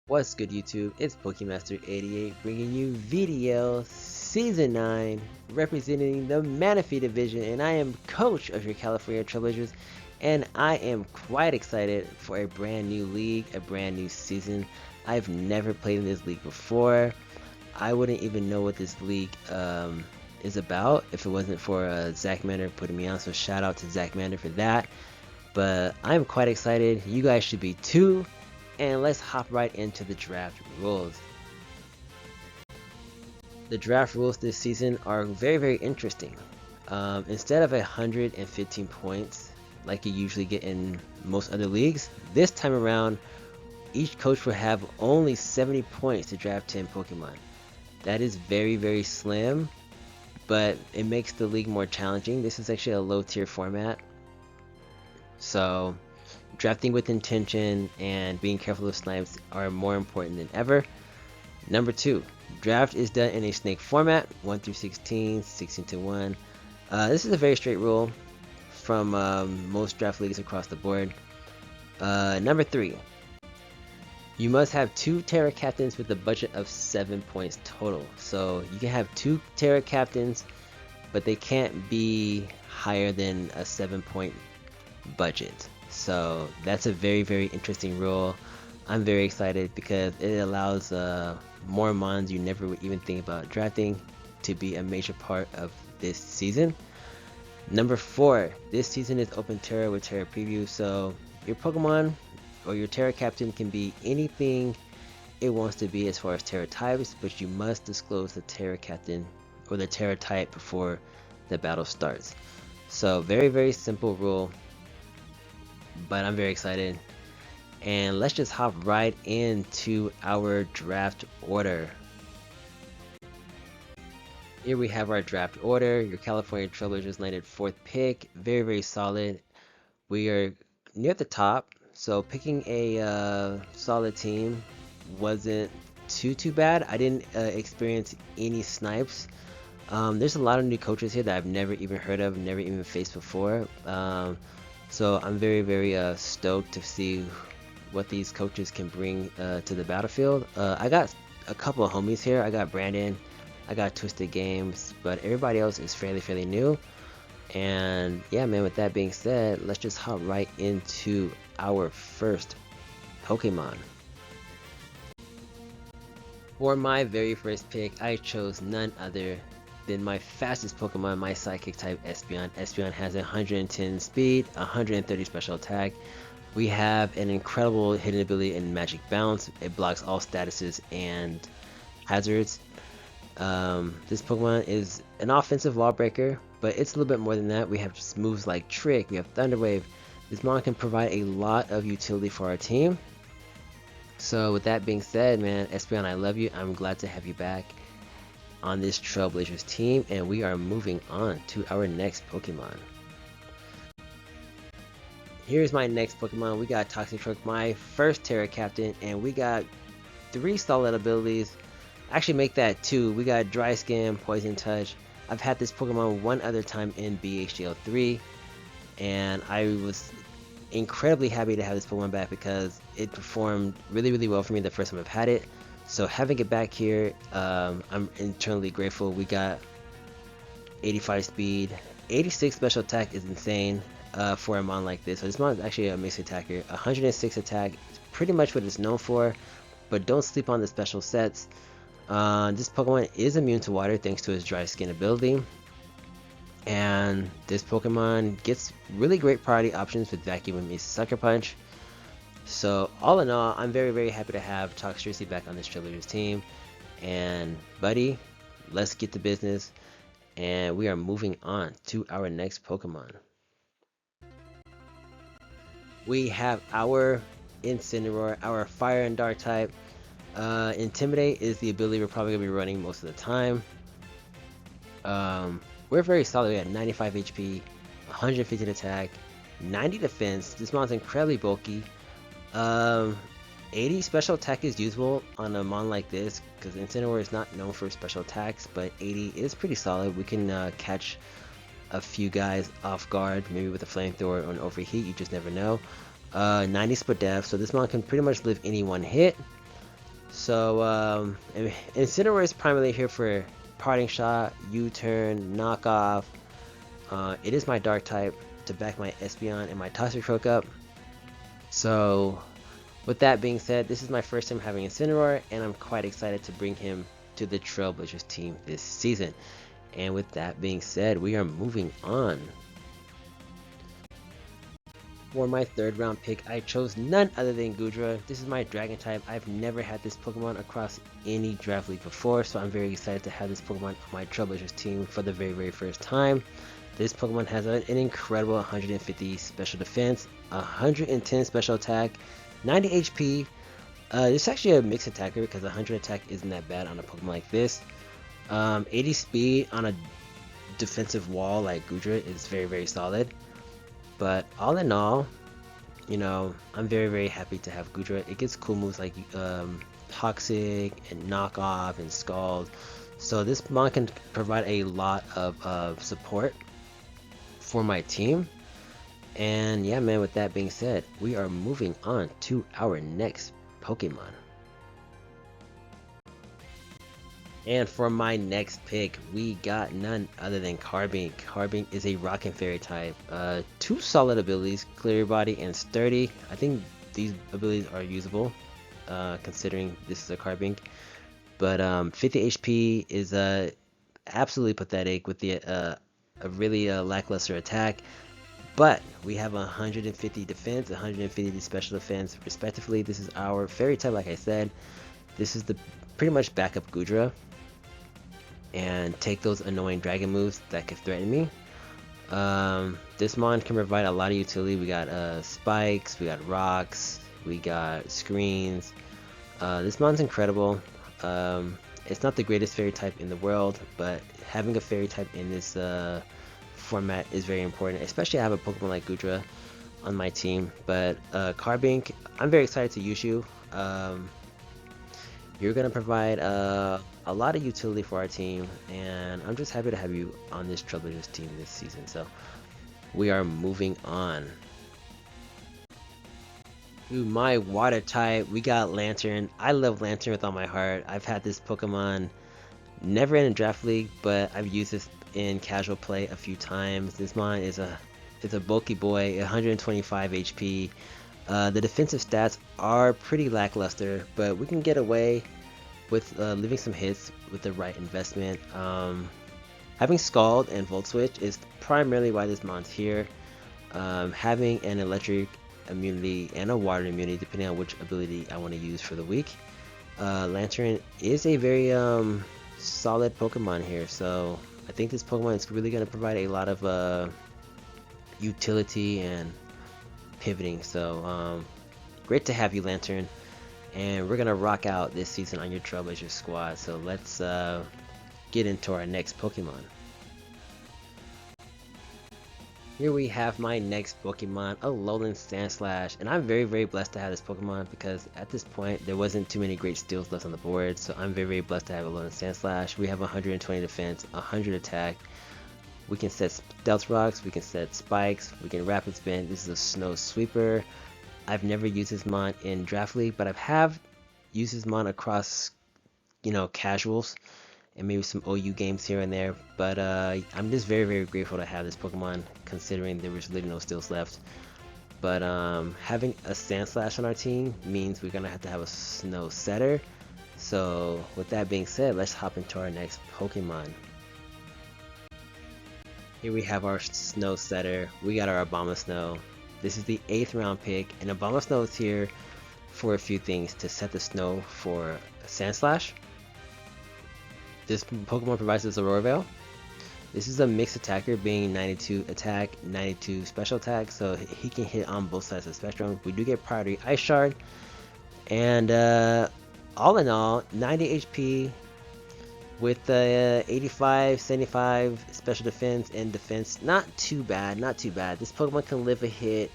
What's good, YouTube? It's Pokemaster88 bringing you VDL Season 9, representing the Manaphy Division, and I am coach of your California Trailblazers, and I am quite excited for a brand new league, a brand new season. I've never played in this league before. I wouldn't even know what this league is about if it wasn't for Zach Mander putting me on, so shout out to Zach Mander for that. But I'm quite excited. You guys should be too. And let's hop right into the draft rules. The draft rules this season are very interesting. Instead of 115 points like you usually get in most other leagues, this time around each coach will have only 70 points to draft 10 Pokemon. That is very slim, but it makes the league more challenging. This is actually a low tier format, so drafting with intention and being careful of snipes are more important than ever. Number 2, draft is done in a snake format, 1 through 16, 16 to 1. This is a very straight rule from most draft leagues across the board. Number 3, you must have 2 Terra Captains with a budget of 7 points total. So you can have 2 Terra Captains, but they can't be higher than a 7-point budget. So that's a very interesting rule. I'm very excited because it allows more mons you never would even think about drafting to be a major part of this season. Number 4, this season is open Terra with Terra Preview, so your Pokemon or your Terra Captain can be anything it wants to be as far as Terra types, but you must disclose the Terra Captain or the Terra type before the battle starts. So very simple rule, but I'm very excited. And let's just hop right into our draft order. Here we have our draft order. Your California Trailblazers landed 4th pick. Very solid. We are near the top, so picking a solid team wasn't too bad. I didn't experience any snipes. There's a lot of new coaches here that I've never even heard of, never even faced before. So I'm very stoked to see what these coaches can bring to the battlefield. I got a couple of homies here. I got Brandon, I got Twisted Games, but everybody else is fairly new. And yeah, man, with that being said, let's just hop right into our first Pokemon. For my very first pick, I chose none other than my fastest Pokemon, my Psychic type Espeon. Espeon has 110 speed, 130 special attack. We have an incredible hidden ability in Magic Bounce. It blocks all statuses and hazards. This Pokemon is an offensive wall breaker, but it's a little bit more than that. We have just moves like Trick, we have Thunder Wave. This Mon can provide a lot of utility for our team. So with that being said, man, Espeon, I love you. I'm glad to have you back on this Trailblazers team, and we are moving on to our next Pokemon. Here's my next Pokemon. We got Toxicroak, my first Terra Captain, and we got 3 solid abilities. Actually, make that 2. We got Dry Skin, Poison Touch. I've had this Pokemon one other time in BHDL 3, and I was incredibly happy to have this Pokemon back because it performed really well for me the first time I've had it. So having it back here, I'm internally grateful. We got 85 speed, 86 special attack is insane for a mon like this. So this mon is actually a mixed attacker. 106 attack is pretty much what it's known for, but don't sleep on the special sets. This Pokemon is immune to water thanks to his Dry Skin ability. And this Pokemon gets really great priority options with Vacuum and Sucker Punch. So all in all, I'm very happy to have Toxtricity back on this Trailblazers team. And buddy, let's get to business. And we are moving on to our next Pokemon. We have our Incineroar, our Fire and Dark type. Intimidate is the ability we're probably going to be running most of the time. We're very solid. We got 95 HP, 115 attack, 90 defense. This mon's incredibly bulky. 80 special attack is usable on a mon like this because Incineroar is not known for special attacks, but 80 is pretty solid. We can catch a few guys off guard, maybe with a flamethrower or an overheat, you just never know. 90 split def, so this mon can pretty much live any one hit. So and Incineroar is primarily here for parting shot, U-turn, knockoff. It is my dark type to back my Espeon and my Toxic Croak up. So with that being said, this is my first time having Incineroar, and I'm quite excited to bring him to the Trailblazers team this season. And with that being said, we are moving on. For my third round pick, I chose none other than Goodra. This is my Dragon type. I've never had this Pokemon across any draft league before, so I'm very excited to have this Pokemon on my Trailblazers team for the very first time. This Pokemon has an incredible 150 special defense, 110 special attack, 90 HP. This is actually a mixed attacker because 100 attack isn't that bad on a Pokemon like this. 80 speed on a defensive wall like Goodra is very solid. But all in all, you know, I'm very happy to have Goodra. It gets cool moves like Toxic and Knockoff and Scald. So this mon can provide a lot of support for my team. And yeah, man, with that being said, we are moving on to our next Pokemon. And for my next pick, we got none other than Carbink. Carbink is a Rock and Fairy type. Two solid abilities, Clear Body and Sturdy. I think these abilities are usable, considering this is a Carbink. But 50 HP is absolutely pathetic with the a really lackluster attack. But we have 150 defense, 150 special defense, respectively. This is our Fairy type, like I said. This is the pretty much backup Goodra. And take those annoying dragon moves that could threaten me. This mon can provide a lot of utility. We got spikes, we got rocks, we got screens. This mon's incredible. It's not the greatest fairy type in the world, but having a fairy type in this format is very important, especially I have a Pokemon like Goodra on my team. But Carbink, I'm very excited to use you. You're going to provide a lot of utility for our team, and I'm just happy to have you on this Trailblazers team this season. So we are moving on to my water type. We got Lantern. I love Lantern with all my heart. I've had this Pokemon never in a draft league, but I've used this in casual play a few times. This mon is a bulky boy, 125 HP. The defensive stats are pretty lackluster, but we can get away with leaving some hits with the right investment. Having Scald and Volt Switch is primarily why this mon's here. Having an electric immunity and a water immunity, depending on which ability I want to use for the week. Lantern is a very solid Pokemon here, so I think this Pokemon is really going to provide a lot of utility and pivoting. So great to have you, Lantern, and we're gonna rock out this season on your Trailblazer squad. So let's get into our next Pokemon. Here we have my next Pokemon, a Alolan Sandslash, and I'm very blessed to have this Pokemon because at this point there wasn't too many great steals left on the board, so I'm very blessed to have a Alolan Sandslash. We have 120 defense, 100 attack. We can set Stealth Rocks, we can set Spikes, we can Rapid Spin. This is a Snow Sweeper. I've never used this mon in Draft League, but I have used this mon across, you know, casuals and maybe some OU games here and there. But I'm just very grateful to have this Pokemon, considering there was literally no steals left. But having a Sandslash on our team means we're gonna have to have a Snow Setter. So with that being said, let's hop into our next Pokemon. Here we have our Snow Setter. We got our Abomasnow. This is the 8th round pick, and Abomasnow is here for a few things: to set the snow for Sandslash. This Pokemon provides us Aurora Veil. This is a mixed attacker, being 92 attack, 92 special attack, so he can hit on both sides of the spectrum. We do get priority Ice Shard, and all in all, 90 HP with 85, 75 special defense and defense. Not too bad, not too bad. This Pokemon can live a hit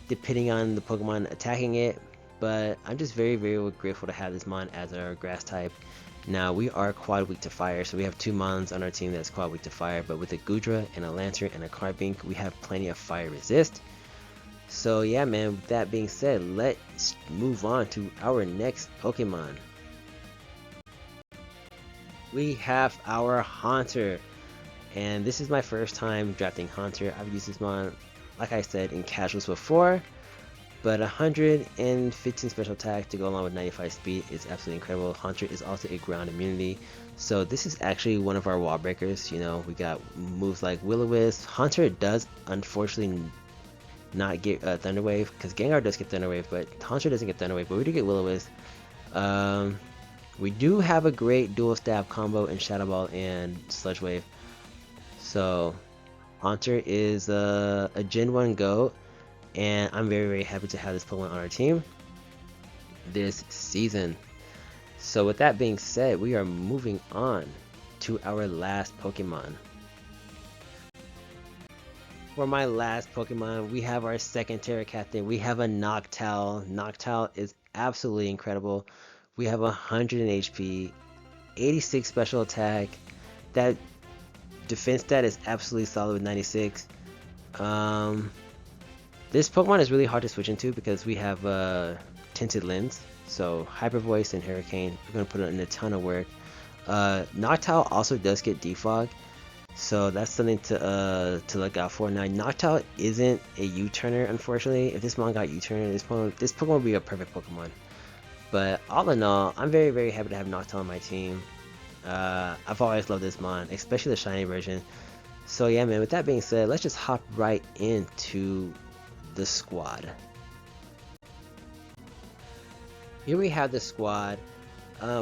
depending on the Pokemon attacking it, but I'm just very grateful to have this mon as our grass type. Now we are quad weak to fire, so we have two mons on our team that's quad weak to fire, but with a Goodra and a Lantern and a Carbink, we have plenty of fire resist. So yeah, man, with that being said, let's move on to our next Pokemon. we have our Haunter. And this is my first time drafting Haunter. I've used this mon, like I said, in casuals before. But 115 special attack to go along with 95 speed is absolutely incredible. Haunter is also a ground immunity. So this is actually one of our wall breakers. You know, we got moves like Will-O-Wisp. Haunter does unfortunately not get Thunder Wave, because Gengar does get Thunder Wave, but Haunter doesn't get Thunder Wave, but we do get Will-O-Wisp. We do have a great dual stab combo in Shadow Ball and Sludge Wave. So Haunter is a Gen 1 GOAT, and I'm very happy to have this Pokemon on our team this season. So with that being said, we are moving on to our last Pokemon. For my last Pokemon, we have our second Terra Captain. We have a Noctowl. Noctowl is absolutely incredible. We have 100 HP, 86 special attack. That defense stat is absolutely solid with 96. This Pokemon is really hard to switch into because we have Tinted Lens. So Hyper Voice and Hurricane, we're going to put in a ton of work. Noctowl also does get Defog, so that's something to look out for. Now Noctowl isn't a U-turner, unfortunately. If this Pokemon got U-turner, this Pokemon would be a perfect Pokemon. But all in all, I'm very happy to have Noctowl on my team. I've always loved this mon, especially the shiny version. So yeah, man, with that being said, let's just hop right into the squad. Here we have the squad.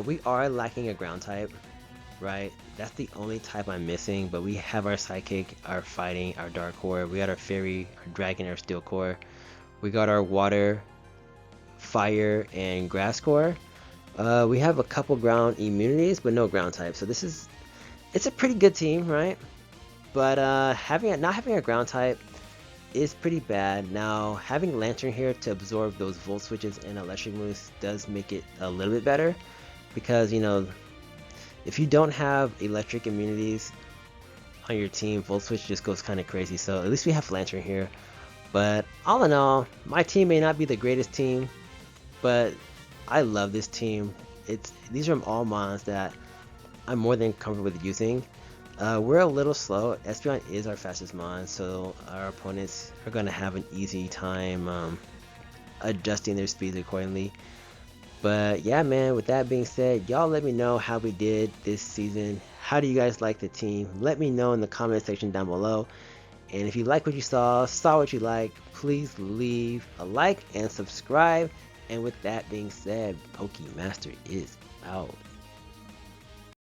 We are lacking a ground type, right? That's the only type I'm missing, but we have our Psychic, our Fighting, our Dark Core. We got our Fairy, our Dragon, our Steel Core. We got our Water, Fire, and Grass Core. We have a couple ground immunities, but no ground type. So it's a pretty good team, right? But not having a ground type is pretty bad. Now having Lantern here to absorb those Volt Switches and Electric moves does make it a little bit better, because you know, if you don't have electric immunities on your team, Volt Switch just goes kind of crazy. So at least we have Lantern here. But all in all, my team may not be the greatest team, but I love this team. These are all mons that I'm more than comfortable with using. We're a little slow. Espeon is our fastest mon, so our opponents are going to have an easy time adjusting their speeds accordingly. But yeah, man, with that being said, y'all let me know how we did this season. How do you guys like the team? Let me know in the comment section down below. And if you like what you saw what you like, please leave a like and subscribe. And with that being said, Pokemaster is out.